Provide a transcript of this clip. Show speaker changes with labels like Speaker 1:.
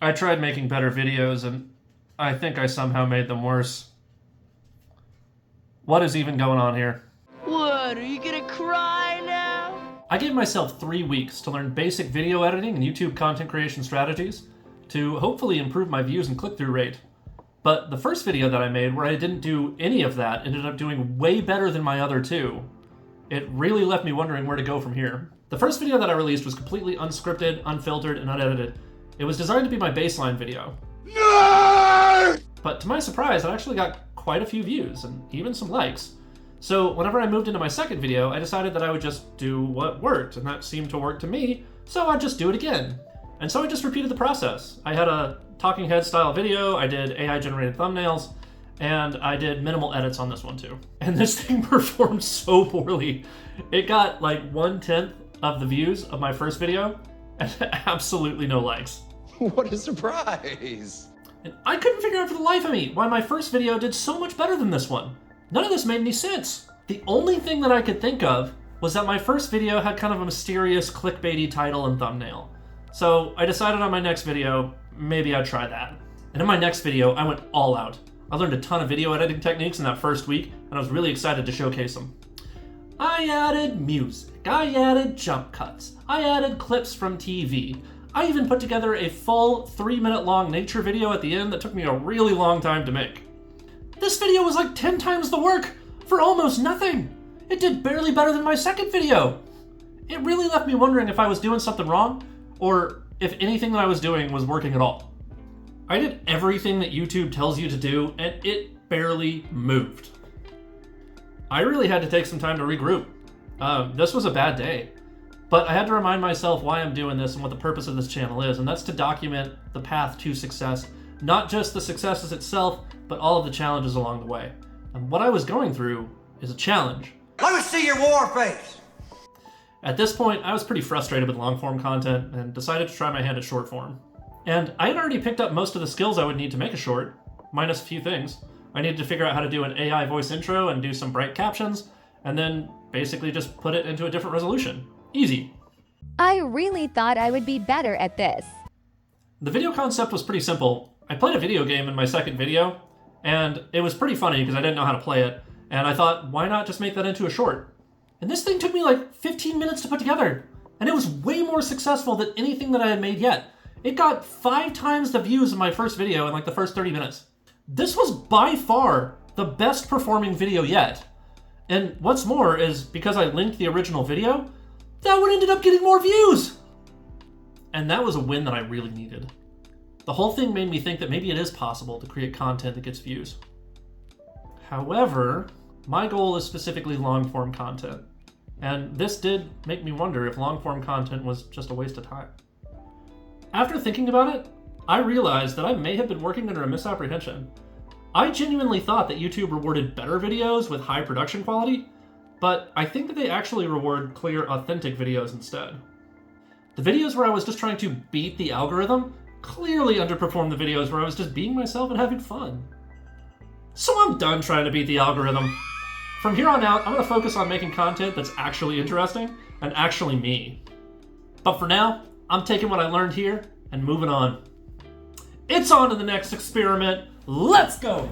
Speaker 1: I tried making better videos, and I think I somehow made them worse. What is even going on here?
Speaker 2: What, are you gonna cry now?
Speaker 1: I gave myself 3 weeks to learn basic video editing and YouTube content creation strategies to hopefully improve my views and click-through rate. But the first video that I made, where I didn't do any of that, ended up doing way better than my other two. It really left me wondering where to go from here. The first video that I released was completely unscripted, unfiltered, and unedited. It was designed to be my baseline video. Nerd! But to my surprise, it actually got quite a few views, and even some likes. So whenever I moved into my second video, I decided that I would just do what worked, and that seemed to work to me, so I'd just do it again. And so I just repeated the process. I had a talking head style video, I did AI generated thumbnails, and I did minimal edits on this one too. And this thing performed so poorly. It got like 1/10 of the views of my first video, and absolutely no likes.
Speaker 3: What a surprise!
Speaker 1: And I couldn't figure out for the life of me why my first video did so much better than this one. None of this made any sense. The only thing that I could think of was that my first video had kind of a mysterious clickbaity title and thumbnail. So I decided on my next video, maybe I'd try that. And in my next video, I went all out. I learned a ton of video editing techniques in that first week, and I was really excited to showcase them. I added music, I added jump cuts, I added clips from TV. I even put together a full 3-minute long nature video at the end that took me a really long time to make. This video was like 10 times the work for almost nothing. It did barely better than my second video. It really left me wondering if I was doing something wrong, or if anything that I was doing was working at all. I did everything that YouTube tells you to do, and it barely moved. I really had to take some time to regroup. This was a bad day. But I had to remind myself why I'm doing this and what the purpose of this channel is, and that's to document the path to success. Not just the successes itself, but all of the challenges along the way. And what I was going through is a challenge.
Speaker 4: Let me see your war face!
Speaker 1: At this point, I was pretty frustrated with long-form content and decided to try my hand at short form. And I had already picked up most of the skills I would need to make a short, minus a few things. I needed to figure out how to do an AI voice intro and do some bright captions, and then basically just put it into a different resolution. Easy.
Speaker 5: I really thought I would be better at this.
Speaker 1: The video concept was pretty simple. I played a video game in my second video, and it was pretty funny because I didn't know how to play it, and I thought, why not just make that into a short? And this thing took me like 15 minutes to put together, and it was way more successful than anything that I had made yet. It got 5 times the views of my first video in like the first 30 minutes. This was by far the best performing video yet. And what's more is because I linked the original video, that one ended up getting more views! And that was a win that I really needed. The whole thing made me think that maybe it is possible to create content that gets views. However, my goal is specifically long-form content. And this did make me wonder if long-form content was just a waste of time. After thinking about it, I realized that I may have been working under a misapprehension. I genuinely thought that YouTube rewarded better videos with high production quality, but I think that they actually reward clear, authentic videos instead. The videos where I was just trying to beat the algorithm clearly underperformed the videos where I was just being myself and having fun. So I'm done trying to beat the algorithm. From here on out, I'm going to focus on making content that's actually interesting and actually me. But for now, I'm taking what I learned here and moving on. It's on to the next experiment. Let's go!